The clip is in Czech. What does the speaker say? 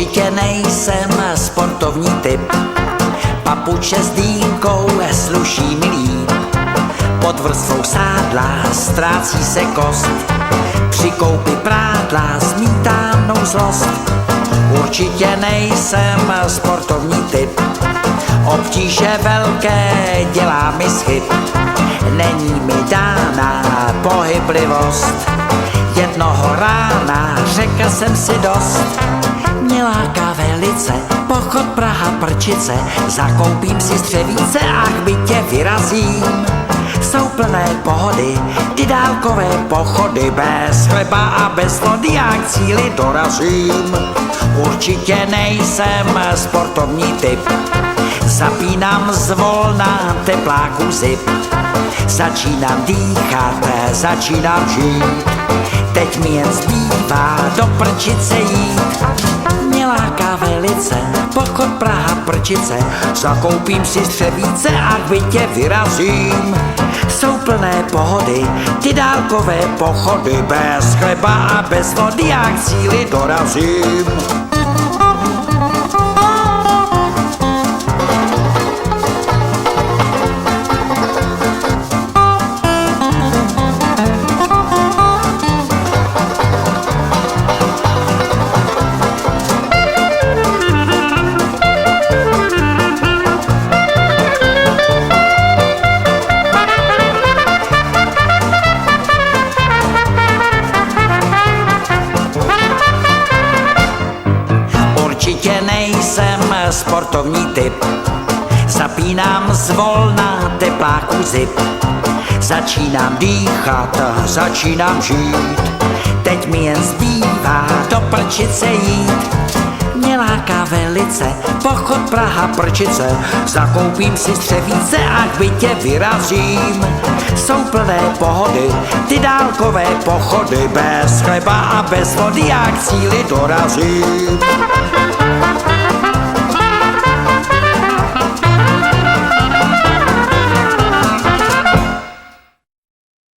Určitě nejsem sportovní typ, papuče s dýmkou sluší mi líp. Pod vrstvou sádla ztrácí se kost, při koupi prádla zmítám mnou zlost. Určitě nejsem sportovní typ, obtíže velké dělá mi schyb. Není mi dána pohyblivost, jednoho rána řekl jsem si dost. Mě láká velice pochod Praha-Prčice, zakoupím si střevíce a k bytě vyrazím. Jsou plné pohody, ty dálkové pochody, bez chleba a bez vody a k cíli dorazím. Určitě nejsem sportovní typ, zapínám zvolna tepláku zip. Začínám dýchat, začínám žít, teď mi jen zbývá do Prčice jít. Mě láká velice pochod Praha-Prčice, zakoupím si střevíce a k bytě vyrazím. Jsou plné pohody, ty dálkové pochody, bez chleba a bez vody a k cíli dorazím. Určitě nejsem sportovní typ, zapínám zvolna tepláku zip. Začínám dýchat, začínám žít, teď mi jen zbývá do Prčice jít. Mě láká velice pochod Praha-Prčice, zakoupím si střevíce a k bytě vyrazím. Jsou plné pohody, ty dálkové pochody, bez chleba a bez vody a k cíli dorazím.